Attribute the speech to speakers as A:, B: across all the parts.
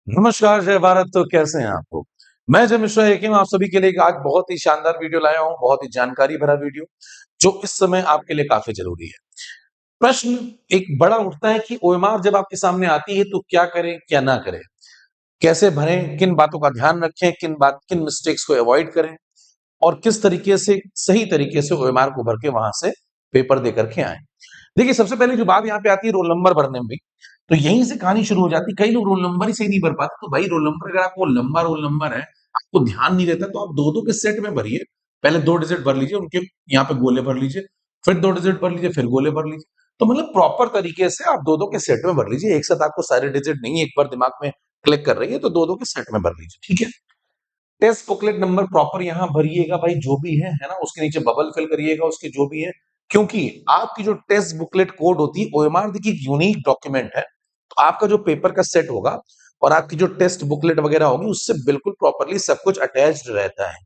A: नमस्कार, जय भारत। तो कैसे हैं आप लोग? मैं जय मिश्रा एक आप सभी के लिए एक आज बहुत ही शानदार वीडियो लाया हूँ, बहुत ही जानकारी भरा वीडियो, जो इस समय आपके लिए काफ़ी ज़रूरी है। प्रश्न एक बड़ा उठता है कि ओएमआर जब आपके सामने आती है तो क्या करें, क्या ना करें? कैसे भरें, किन बातों का ध्यान रखें, किन मिस्टेक्स को अवॉइड करें और किस तरीके से सही तरीके से ओएमआर को भर के वहाँ से पेपर दे कर के आएँ। देखिए, सबसे पहले जो बात यहाँ पे आती है रोल नंबर भरने में भी, तो यहीं से कहानी शुरू हो जाती है। कई लोग रोल नंबर ही सही नहीं भर पाते, तो भाई रोल नंबर अगर आपको लंबा रोल नंबर है, आपको ध्यान नहीं रहता, तो आप 2-2 के सेट में भरिए। पहले 2 डिजिट भर लीजिए, उनके यहाँ पे गोले भर लीजिए, फिर 2 डिजिट भर लीजिए, फिर गोले भर लीजिए। तो मतलब प्रॉपर तरीके से आप 2-2 के सेट में भर लीजिए। एक साथ आपको सारे डिजिट नहीं एक बार दिमाग में क्लिक कर रही है, तो 2-2 के सेट में भर लीजिए, ठीक है? टेस्ट बुकलेट नंबर प्रॉपर यहाँ भरिएगा भाई, जो भी है ना? उसके नीचे बबल फिल करिएगा उसके जो भी है, क्योंकि आपकी जो टेस्ट बुकलेट कोड होती है, ओएमआर देखिए एक यूनिक डॉक्यूमेंट है। तो आपका जो पेपर का सेट होगा और आपकी जो टेस्ट बुकलेट वगैरह होगी, उससे बिल्कुल प्रॉपरली सब कुछ अटैच्ड रहता है।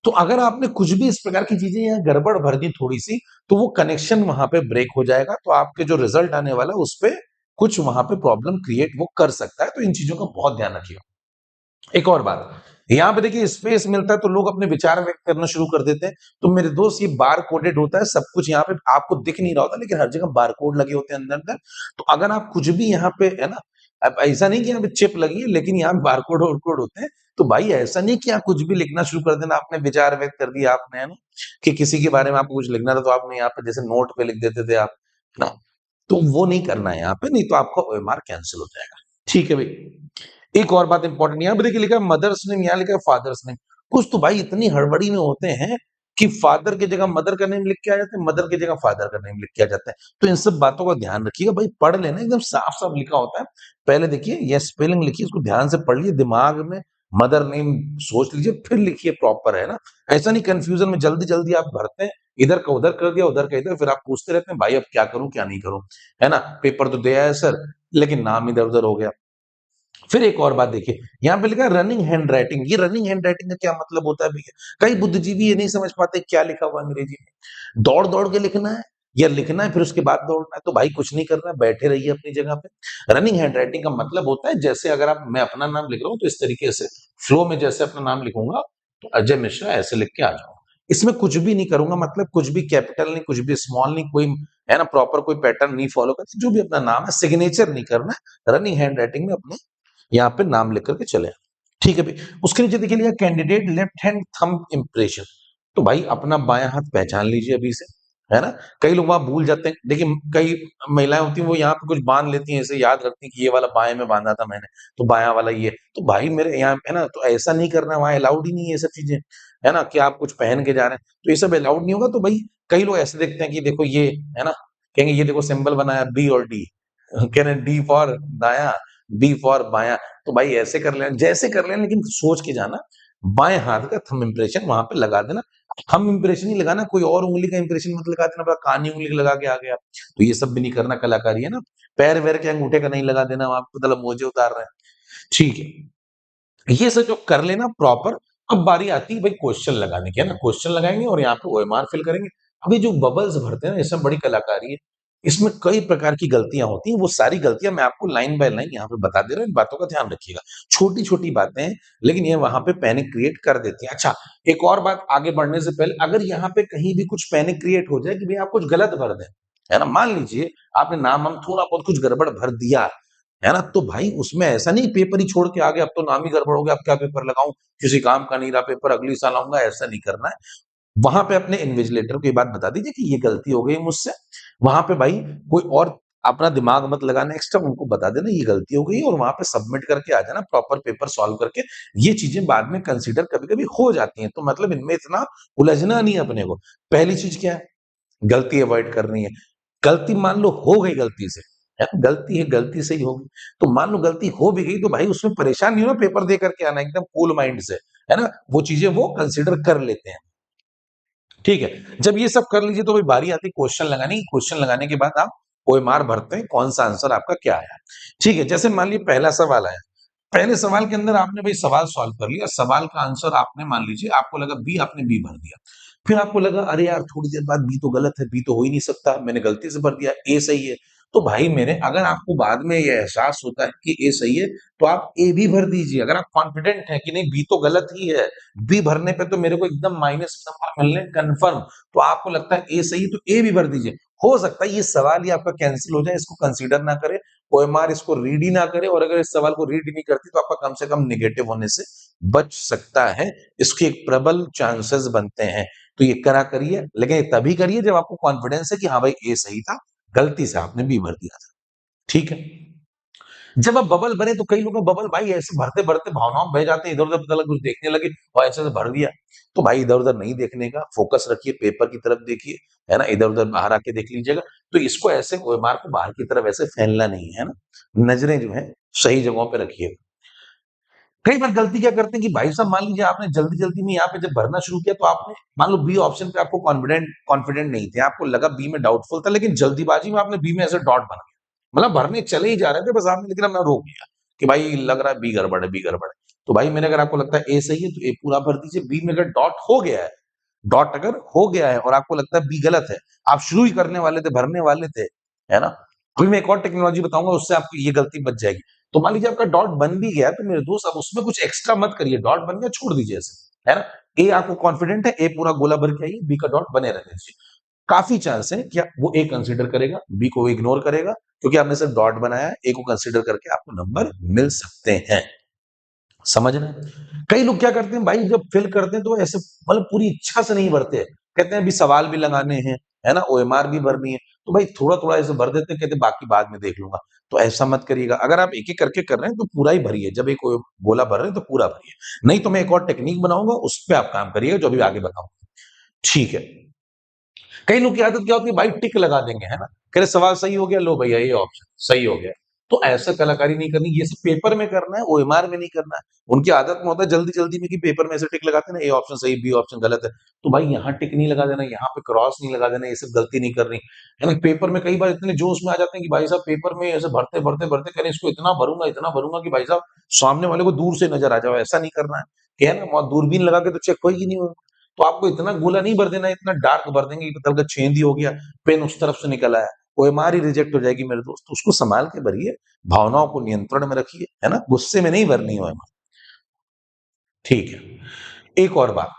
A: तो अगर आपने कुछ भी इस प्रकार की चीजें यहाँ गड़बड़ भर दी थोड़ी-सी, तो वो कनेक्शन वहाँ पे ब्रेक हो जाएगा, तो आपके जो रिजल्ट आने वाला है, उसपे कुछ वहाँ पे प्रॉब्लम क्रिएट वो कर सकता है। तो इन चीजों का बहुत ध्यान रखिएगा। एक और बात, यहाँ पे देखिए स्पेस मिलता है तो लोग अपने विचार व्यक्त करना शुरू कर देते हैं। तो मेरे दोस्त ये बार कोडेड होता है, सब कुछ यहाँ पे आपको दिख नहीं रहा होता, लेकिन हर जगह बार कोड लगे होते हैं अंदर-अंदर। तो अगर आप कुछ भी यहाँ पे है ना, अब ऐसा नहीं कि यहाँ पे चिप लगी है, लेकिन यहाँ पे बारकोड वारकोड होते हैं। तो भाई ऐसा नहीं कि आप कुछ भी लिखना शुरू कर देना, आपने विचार व्यक्त कर दिया आपने, है ना? कि किसी के बारे में आपको कुछ लिखना था तो आपने यहाँ पे जैसे नोट पे लिख देते थे आप, है ना? तो वो नहीं करना है यहाँ पे, नहीं तो आपका ओएमआर कैंसल हो जाएगा। ठीक है भई। एक और बात इंपॉर्टेंट यहाँ पे देखिए लिखा है मदर्स नेम, यहाँ लिखा है फादर्स नेम। कुछ तो भाई इतनी हड़बड़ी में होते हैं कि फादर की जगह मदर का नेम लिख के आ जाते हैं, मदर की जगह फादर का नेम लिख के आ जाता है। तो इन सब बातों का ध्यान रखिएगा भाई, पढ़ लेना एकदम साफ-साफ लिखा होता है। पहले देखिए ये स्पेलिंग लिखिए, उसको ध्यान से पढ़ लीजिए, दिमाग में मदर नेम सोच लीजिए, फिर लिखिए प्रॉपर, है ना? ऐसा नहीं कन्फ्यूजन में जल्दी-जल्दी आप भरते हैं, इधर का उधर कर दिया, उधर का इधर, फिर आप पूछते रहते हैं, भाई अब क्या करूँ, क्या नहीं करूँ? है ना? पेपर तो दे आया सर, लेकिन नाम इधर-उधर हो गया। फिर एक और बात देखिए, यहाँ पे लिखा है रनिंग हैंडराइटिंग। ये रनिंग हैंडराइटिंग का क्या मतलब होता है भैया? कई बुद्धिजीवी ये नहीं समझ पाते क्या लिखा हुआ है अंग्रेजी में। दौड़-दौड़ के लिखना है या लिखना है फिर उसके बाद दौड़ना है, तो भाई कुछ नहीं करना है, बैठे रहिए अपनी जगह पे। रनिंग हैंडराइटिंग का मतलब होता है जैसे अगर आप मैं अपना नाम लिख रहा हूँ तो इस तरीके से फ्लो में जैसे अपना नाम लिखूँगा, तो अजय मिश्रा ऐसे लिख के आ जाऊँगा। इसमें कुछ भी नहीं करूँगा, मतलब कुछ भी कैपिटल नहीं, कुछ भी स्मॉल नहीं, कोई है ना प्रॉपर कोई पैटर्न नहीं फॉलो करते, जो भी अपना नाम है सिग्नेचर नहीं करना है, रनिंग हैंडराइटिंग में अपने यहाँ पे नाम लिख करके चले आना। ठीक है भाई। उसके नीचे देखिए लिखा candidate left hand thumb impression. तो भाई अपना बायां हाथ पहचान लीजिए अभी से, है ना? कई लोग वहां भूल जाते हैं, देखिए कई महिलाएं होती हैं वो यहाँ पे कुछ बांध लेती हैं, ऐसे याद रखती हैं कि ये वाला बाएं में बांधा था मैंने, तो बायां वाला ये। तो भाई मेरे यहाँ है ना, तो ऐसा नहीं करना, वहां अलाउड ही नहीं है ये सब चीजें, है ना? कि आप कुछ पहन के जा रहे हैं तो ये सब अलाउड नहीं होगा। तो भाई कई लोग ऐसे देखते हैं कि देखो ये, है ना, कहेंगे ये देखो सिंबल बनाया बी और डी, कह रहे हैं डी फॉर दाया, बी फॉर बायां। तो भाई ऐसे कर लेना, जैसे कर लेना, लेकिन सोच के जाना। बाएं हाथ का थंब इंप्रेशन वहां पे लगा देना। थंब इंप्रेशन ही लगाना, कोई और उंगली का इंप्रेशन मत लगा देना, बड़ा कानी उंगली लगा के आ गया। तो ये सब भी नहीं करना, कलाकारी है ना। पैर वैर के अंगूठे का नहीं लगा देना, वहां पे मतलब मोजे उतार रहे हैं। ठीक है, ये सब जो कर लेना प्रॉपर। अब बारी आती है भाई क्वेश्चन लगाने की, है ना? क्वेश्चन लगाएंगे और यहाँ पे ओएमआर फिल करेंगे। अभी जो बबल्स भरते हैं ना, इसमें बड़ी कलाकारी है। इसमें कई प्रकार की गलतियां होती हैं, वो सारी गलतियां मैं आपको लाइन बाय लाइन यहाँ पे बता दे रहा हूँ, इन बातों का ध्यान रखिएगा। छोटी छोटी बातें हैं, लेकिन ये वहां पे पैनिक क्रिएट कर देती हैं। अच्छा, एक और बात आगे बढ़ने से पहले, अगर यहाँ पे कहीं भी कुछ पैनिक क्रिएट हो जाए कि भाई आप कुछ गलत भर दें, है ना, मान लीजिए आपने नाम हम थोड़ा बहुत कुछ गड़बड़ भर दिया, है ना, तो भाई उसमें ऐसा नहीं पेपर ही छोड़ के आ गए, अब तो नाम ही गड़बड़ हो गया, अब क्या पेपर लगाऊं, किसी काम का नहीं रहा पेपर, अगली साल आऊंगा, ऐसा नहीं करना है। वहां पे अपने इन्विजिलेटर को ये बात बता दीजिए कि ये गलती हो गई मुझसे। वहां पे भाई कोई और अपना दिमाग मत लगाना एक्स्ट्रा, उनको बता देना ये गलती हो गई और वहां पे सबमिट करके आ जाना प्रॉपर पेपर सॉल्व करके। ये चीजें बाद में कंसीडर कभी कभी हो जाती हैं, तो मतलब इनमें इतना उलझना नहीं है अपने को। पहली चीज क्या है, गलती अवॉइड करनी है। गलती मान लो हो गई गलती से, है ना? गलती है, गलती से ही होगी। तो मान लो गलती हो भी गई तो भाई उसमें परेशान नहीं होना, पेपर दे करके आना एकदम कूल माइंड से, है ना? वो चीजें वो कंसीडर कर लेते हैं। ठीक है, जब ये सब कर लीजिए तो भाई बारी आती है क्वेश्चन लगाने की। क्वेश्चन लगाने के बाद आप ओएमआर भरते हैं, कौन सा आंसर आपका क्या आया। ठीक है, जैसे मान लीजिए पहला सवाल आया, पहले सवाल के अंदर आपने भाई सवाल सॉल्व कर लिया, सवाल का आंसर आपने मान लीजिए आपको लगा बी, आपने बी भर दिया। फिर आपको लगा अरे यार थोड़ी देर बाद बी तो गलत है, बी तो हो ही नहीं सकता, मैंने गलती से भर दिया, ए सही है। तो भाई मेरे अगर आपको बाद में ये एहसास होता है कि ए सही है, तो आप ए भी भर दीजिए। अगर आप कॉन्फिडेंट हैं कि नहीं बी तो गलत ही है, बी भरने पे तो मेरे को एकदम माइनस नंबर मिलने कंफर्म, तो आपको लगता है ए सही है तो ए भी भर दीजिए। हो सकता है ये सवाल ही आपका कैंसिल हो जाए, इसको कंसीडर ना करें, ओएमआर इसको रीड ही ना करे, और अगर इस सवाल को रीड ही नहीं करती तो आपका कम से कम नेगेटिव होने से बच सकता है। इसके एक प्रबल चांसेस बनते हैं। तो ये करा करिए, लेकिन ये तभी करिए जब आपको कॉन्फिडेंस है कि हाँ भाई ए सही था, गलती से आपने बी भर दिया था। ठीक है। जब आप बबल भरे तो कई लोग बबल भाई ऐसे भरते भरते भावनाओं में बह जाते हैं, इधर उधर पता लगा कुछ देखने लगे और ऐसे भर दिया। तो भाई इधर उधर नहीं देखने का, फोकस रखिए, पेपर की तरफ देखिए, है ना, इधर उधर बाहर आके देख लीजिएगा। तो इसको ऐसे ओएमआर को बाहर की तरफ ऐसे फैलना नहीं है ना, नजरें जो है सही जगहों पे रखिए। कई बार गलती क्या करते हैं कि भाई साहब मान लीजिए आपने जल्दी जल्दी में यहाँ पे जब भरना शुरू किया तो आपने मान लो बी ऑप्शन पे आपको कॉन्फिडेंट कॉन्फिडेंट नहीं थे, आपको लगा बी में डाउटफुल था, लेकिन जल्दीबाजी में आपने बी में ऐसे डॉट बना दिया, मतलब भरने चले ही जा रहे थे बस आपने, लेकिन हमने रोक लिया कि भाई लग रहा है बी गड़बड़ है, बी गड़बड़ है। तो भाई मैंने, अगर आपको लगता है ए सही है तो ए पूरा भर दीजिए। बी में अगर डॉट हो गया है, डॉट अगर हो गया है और आपको लगता है बी गलत है, आप शुरू ही करने वाले थे, भरने वाले थे, है ना, अभी मैं एक और टेक्नोलॉजी बताऊंगा, उससे आपकी ये गलती बच जाएगी। तो मान लीजिए आपका डॉट बन भी गया तो मेरे दोस्त अब उसमें कुछ एक्स्ट्रा मत करिए, डॉट बन गया छोड़ दीजिए ऐसे, है ना। ए आपको कॉन्फिडेंट है, ए पूरा गोला भर के आइए, बी का डॉट बने रहने दीजिए। काफी चांस है कि वो ए कंसीडर करेगा, बी को इग्नोर करेगा, क्योंकि आपने सिर्फ डॉट बनाया है, ए को कंसीडर करके आपको नंबर मिल सकते हैं। समझ रहे हैं? कई लोग क्या करते हैं भाई, जब फिल करते हैं तो ऐसे मतलब पूरी इच्छा से नहीं भरते हैं। कहते हैं अभी सवाल भी लगाने हैं, है ना, ओएमआर भी भरनी है, तो भाई थोड़ा-थोड़ा ऐसे भर देते हैं, कहते हैं बाकी बाद में देख लूँगा। तो ऐसा मत करिएगा। अगर आप एक-एक करके कर रहे हैं तो पूरा ही भरिए। जब एक गोला भर रहे हैं तो पूरा भरिए। नहीं तो मैं एक और टेक्निक बनाऊँगा, उस पे आप काम करिएगा, जो अभी आगे बताऊँगा। ठीक है। कई लोग की आदत क्या होती है भाई, टिक लगा देंगे, है ना, कह रहे सवाल सही हो गया, लो भैया ये ऑप्शन सही हो गया। तो ऐसा कलाकारी नहीं करनी, ये सब पेपर में करना है, ओएमआर में नहीं करना है। उनकी आदत में होता है जल्दी जल्दी में कि पेपर में ऐसे टिक लगाते हैं ना, ए ऑप्शन सही, बी ऑप्शन गलत है। तो भाई यहाँ टिक नहीं लगा देना, यहाँ पे क्रॉस नहीं लगा देना, ये सब गलती नहीं करनी, है ना। पेपर में कई बार इतने जोश में आ जाते हैं कि भाई साहब पेपर में ऐसे भरते भरते भरते कह रहे हैं इसको इतना भरूंगा कि भाई साहब सामने वाले को दूर से नजर आ जाओ। ऐसा नहीं करना है, क्या है ना, वहाँ दूरबीन लगा के तो चेक होगी नहीं। तो आपको इतना गोला नहीं भर देना है, इतना डार्क भर देंगे कि पता लगा छेद ही हो गया, पेन उस तरफ से निकल आया, ओएमआर ही रिजेक्ट हो जाएगी मेरे दोस्त। उसको संभाल के भरिए, भावनाओं को नियंत्रण में रखिए, है ना, गुस्से में नहीं भरनी ओएमआर। ठीक है। एक और बात,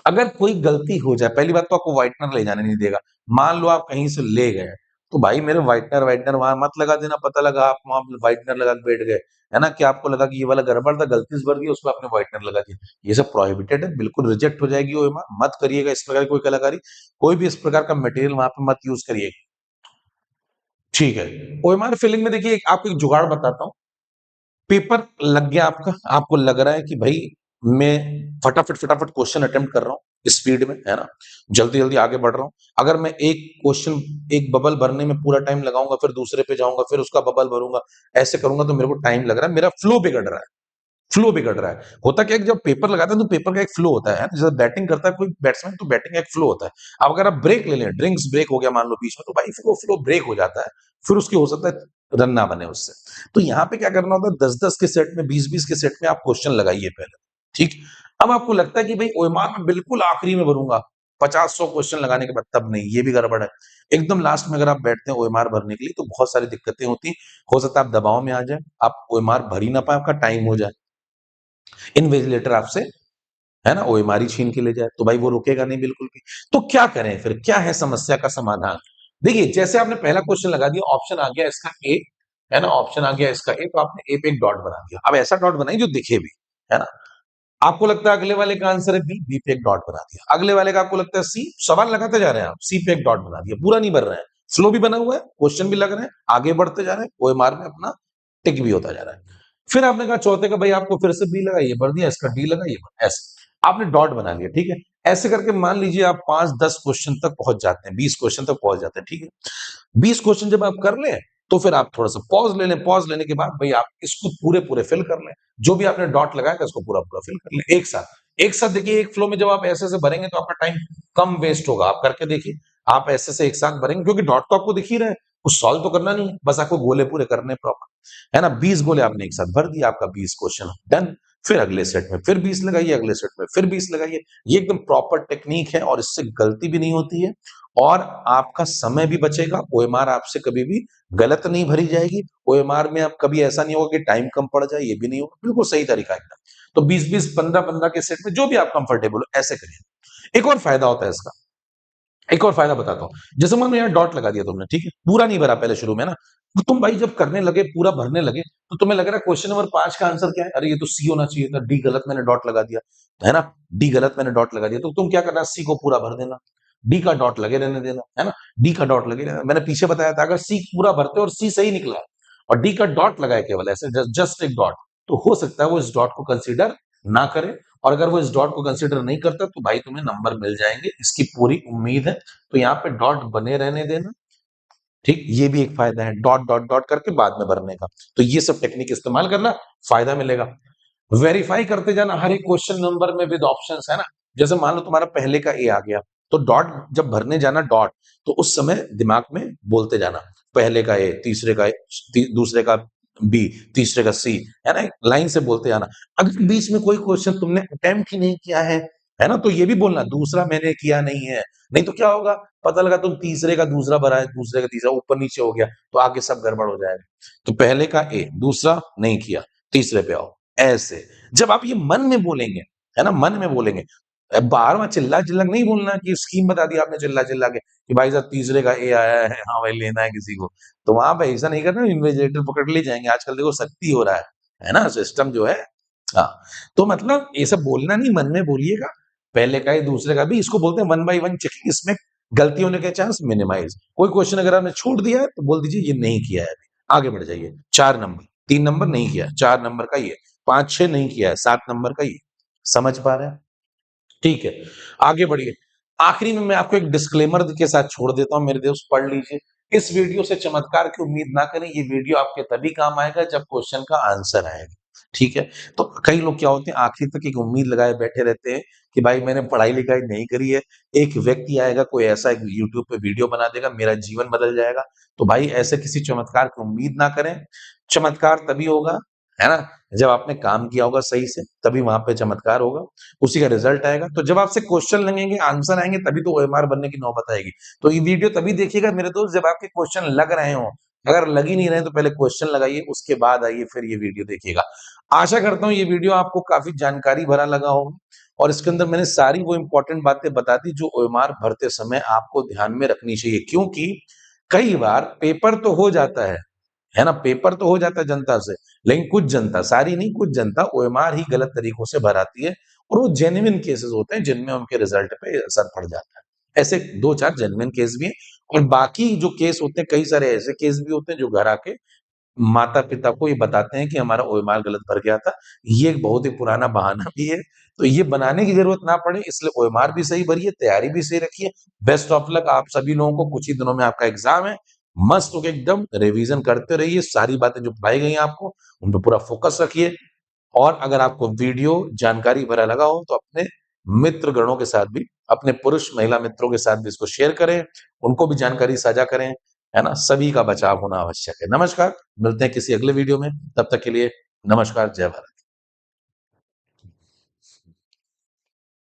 A: अगर कोई गलती हो जाए, पहली बात तो आपको व्हाइटनर ले जाने नहीं देगा। मान लो आप कहीं से ले गए, तो भाई मेरे व्हाइटनर व्हाइटनर वहां मत लगा देना, पता लगा आप वहां व्हाइटनर लगा के बैठ गए, है ना, कि आपको लगा कि ये वाला गड़बड़ था, गलती से भर दिया, उसमें आपने व्हाइटनर लगा दिया। ये सब प्रोहिबिटेड है, बिल्कुल रिजेक्ट हो जाएगी ओएमआर। मत करिएगा इस प्रकार की कोई कलाकारी, कोई भी इस प्रकार का मटेरियल वहां पे मत यूज करिएगा। ठीक है। ओएमआर फिलिंग में देखिए, आपको एक जुगाड़ बताता हूँ। पेपर लग गया आपका, आपको लग रहा है कि भाई मैं फटाफट क्वेश्चन अटेम्प्ट कर रहा हूँ स्पीड में, है ना, जल्दी जल्दी आगे बढ़ रहा हूँ। अगर मैं एक क्वेश्चन, एक बबल भरने में पूरा टाइम लगाऊंगा, फिर दूसरे पे जाऊंगा, फिर उसका बबल भरूंगा, ऐसे करूंगा तो मेरे को टाइम लग रहा है, मेरा फ्लो बिगड़ रहा है। फ्लो बिगड़ रहा है। होता क्या है कि जब पेपर लगाते हैं तो पेपर का एक फ्लो होता है, जैसे बैटिंग करता है कोई बैट्समैन तो बैटिंग का एक फ्लो होता है। अब अगर आप ब्रेक ले लें, ड्रिंक्स ब्रेक हो गया मान लो बीच में, तो भाई फिर वो फ्लो ब्रेक हो जाता है, फिर उसकी हो सकता है रन ना बने उससे। तो यहाँ पे क्या करना होता है, 10-10 के सेट में, 20-20 के सेट में आप क्वेश्चन लगाइए पहले। ठीक। अब आपको लगता है कि भाई ओएमआर में बिल्कुल आखिरी में भरूंगा, 50-100 क्वेश्चन लगाने के बाद, तब नहीं, ये भी गड़बड़ है। एकदम लास्ट में अगर आप बैठते हैं ओएमआर भरने के लिए तो बहुत सारी दिक्कतें होती हैं। हो सकता है आप दबाव में आ जाए, आप ओएमआर भर ही ना पाए, आपका टाइम हो जाए, इन्विजिलेटर आपसे, है ना, ओएमआर ही छीन के ले जाए, तो भाई वो रुकेगा नहीं बिल्कुल भी। तो क्या करें फिर, क्या है समस्या का समाधान? देखिए, जैसे आपने पहला क्वेश्चन लगा दिया, ऑप्शन आ गया इसका ए, है ना, ऑप्शन आ गया इसका ए, तो आपने ए पे एक डॉट बना दिया। अब ऐसा डॉट बनाइए जो दिखे भी, है ना। आपको लगता है अगले वाले का आंसर है बी, बी पे एक डॉट बना दिया। अगले वाले का आपको लगता है सी, सवाल लगाते जा रहे हैं आप, सी पे एक डॉट बना दिया, पूरा नहीं भर रहे हैं, स्लो भी बना हुआ है, क्वेश्चन भी लग रहे हैं, आगे बढ़ते जा रहे हैं, ओएमआर में अपना टिक भी होता जा रहा है। फिर आपने कहा चौथे का भाई आपको फिर से बी लगा, ये भर दिया, इसका डी लगा, ये ऐसे आपने डॉट बना लिया। ठीक है। ऐसे करके मान लीजिए आप 5-10 क्वेश्चन तक पहुंच जाते हैं, 20 क्वेश्चन तक पहुंच जाते हैं। ठीक है। 20 क्वेश्चन जब आप कर लें तो फिर आप थोड़ा सा पॉज ले लें, पॉज लेने के बाद भाई आप इसको पूरे पूरे फिल कर लें, जो भी आपने डॉट लगाया था उसको पूरा पूरा फिल कर लें एक साथ। एक साथ देखिए, एक फ्लो में जब आप ऐसे से भरेंगे तो आपका टाइम कम वेस्ट होगा। आप करके देखिए, आप ऐसे से एक साथ भरेंगे, क्योंकि डॉट तो आपको दिख ही रहा है, कुछ सॉल्व तो करना नहीं है, बस आपको गोले पूरे करने प्रॉपर, है ना। 20 गोले आपने एक साथ भर दिया, आपका 20 क्वेश्चन डन। फिर अगले सेट में फिर 20 लगाइए, अगले सेट में फिर 20 लगाइए। ये एकदम प्रॉपर टेक्नीक है और इससे गलती भी नहीं होती है और आपका समय भी बचेगा। ओएमआर आपसे कभी भी गलत नहीं भरी जाएगी। ओएमआर में आप कभी ऐसा नहीं होगा कि टाइम कम पड़ जाए, ये भी नहीं होगा। बिल्कुल सही तरीका है एकदम। तो 20-20, 15-15 के सेट में जो भी आप कंफर्टेबल हो ऐसे करिए। एक और फायदा होता है इसका, एक और फायदा बताता हूँ। जैसे मान लो यहाँ डॉट लगा दिया तुमने, ठीक है? पूरा नहीं भरा पहले शुरू में ना, तो तुम भाई जब करने लगे, पूरा भरने लगे, तो तुम्हें लग रहा है क्वेश्चन नंबर 5 का आंसर क्या है? अरे ये तो सी होना चाहिए था, डी गलत मैंने डॉट लगा दिया, है ना? डी गलत मैंने डॉट लगा दिया, तो तुम क्या करना, सी को पूरा भर देना, डी का डॉट लगे रहने देना, है ना? डी का डॉट लगे रहना। मैंने पीछे बताया था अगर सी पूरा भरते और सी सही निकला और डी का डॉट लगाए केवल ऐसे जस्ट एक डॉट, तो हो सकता है वो इस डॉट को कंसीडर ना करे और अगर वो इस डॉट को कंसीडर नहीं करता तो भाई तुम्हें नंबर मिल जाएंगे, इसकी पूरी उम्मीद है। तो यहाँ पे डॉट बने रहने देना, ठीक? ये भी एक फायदा है, डॉट डॉट डॉट करके बाद में भरने का। तो ये सब टेक्निक इस्तेमाल करना, फायदा मिलेगा। वेरीफाई करते जाना हर एक क्वेश्चन नंबर में विद ऑप्शंस, है ना? जैसे मान लो तुम्हारा पहले का ए आ गया, तो डॉट जब भरने जाना डॉट, तो उस समय दिमाग में बोलते जाना, पहले का ए, तीसरे का ए, दूसरे का बी, तीसरे का सी, है ना? लाइन से बोलते जाना। अगर बीच में कोई क्वेश्चन तुमने अटेम्प्ट ही नहीं किया है ना? तो ये भी बोलना दूसरा मैंने किया नहीं है। नहीं तो क्या होगा, पता लगा तुम तीसरे का दूसरा भरा है, दूसरे का तीसरा, ऊपर नीचे हो गया, तो आगे सब गड़बड़ हो जाएगा। तो पहले का ए, दूसरा नहीं किया, तीसरे पे आओ, ऐसे। जब आप ये मन में बोलेंगे, है ना? मन में बोलेंगे, बाहर वहाँ चिल्ला-चिल्ला के नहीं बोलना कि स्कीम बता दी आपने चिल्ला-चिल्ला के कि भाई साहब तीसरे का ए आया है, हाँ भाई लेना है किसी को। तो वहाँ पे ऐसा नहीं करना, इन्विजिलेटर पकड़ ले जाएँगे। आजकल देखो सख्ती हो रहा है ना? सिस्टम जो है, हाँ। तो मतलब ये सब बोलना नहीं, मन में बोलिएगा। पहले का ए, दूसरे का भी, इसको बोलते हैं वन बाय वन चेकिंग। इसमें गलती होने के चांस मिनिमाइज़। कोई क्वेश्चन अगर आपने छूट दिया है, तो बोल दीजिए ये नहीं किया है अभी, आगे बढ़ जाइए। 4 नंबर, 3 नंबर नहीं किया, 4 नंबर का ये, 5-6 नहीं किया है, 7 नंबर का ये। समझ पा रहे हैं? ठीक है, आगे बढ़िए। आखिरी में मैं आपको एक डिस्क्लेमर के साथ छोड़ देता हूँ मेरे दोस्त, पढ़ लीजिए। इस वीडियो से चमत्कार की उम्मीद ना करें, ये वीडियो आपके तभी काम आएगा जब क्वेश्चन का आंसर आएगा, ठीक है? तो कई लोग क्या होते हैं, आखिर तक एक उम्मीद लगाए बैठे रहते हैं कि भाई मैंने पढ़ाई-लिखाई नहीं करी है, एक व्यक्ति आएगा, कोई ऐसा एक यूट्यूब पे वीडियो बना देगा, मेरा जीवन बदल जाएगा। तो भाई ऐसे किसी चमत्कार की उम्मीद ना करें। चमत्कार तभी होगा, है ना? जब आपने काम किया होगा सही से, तभी वहाँ पे चमत्कार होगा, उसी का रिजल्ट आएगा। तो जब आपसे क्वेश्चन लगेंगे, आंसर आएँगे, तभी तो ओएमआर बनने की नौबत आएगी। तो ये वीडियो तभी देखिएगा मेरे दोस्त जब आपके क्वेश्चन लग रहे हों। अगर लग ही नहीं रहे हैं तो पहले क्वेश्चन लगाइए, उसके बाद आइए फिर ये वीडियो देखिएगा। आशा करता हूँ ये वीडियो आपको काफ़ी जानकारी भरा लगा होगा और इसके अंदर मैंने सारी वो इम्पोर्टेंट बातें बता दी जो ओएमआर भरते समय आपको ध्यान में रखनी चाहिए। क्योंकि कई बार पेपर तो हो जाता है ना? पेपर तो हो जाता है जनता से, लेकिन कुछ जनता, सारी नहीं, कुछ जनता ओएमआर ही गलत तरीकों से भराती है और वो जेन्युइन केसेस होते हैं जिनमें उनके रिजल्ट पे असर पड़ जाता है। ऐसे 2-4 जेन्युइन केस भी हैं और बाकी जो केस होते हैं, कई सारे ऐसे केस भी होते हैं जो घर आके माता-पिता को ये बताते हैं कि हमारा ओएमआर गलत भर गया था। ये एक बहुत ही पुराना बहाना भी है, तो ये बनाने की ज़रूरत ना पड़े इसलिए ओएमआर भी सही भरिए, तैयारी भी सही रखिए। बेस्ट ऑफ लक आप सभी लोगों को, कुछ ही दिनों में आपका एग्ज़ाम है। मस्त होके एकदम रिवीज़न करते रहिए, सारी बातें जो पढ़ाई गई हैं आपको, उन पे पूरा फ़ोकस रखिए और अगर आपको वीडियो जानकारी भरा लगा हो, तो अपने मित्र गणों के साथ भी, अपने पुरुष, महिला मित्रों के साथ भी इसको शेयर करें, उनको भी जानकारी साझा करें, है ना? सभी का बचाव होना आवश्यक है। नमस्कार, मिलते हैं किसी अगले वीडियो में, तब तक के लिए नमस्कार, जय भारत।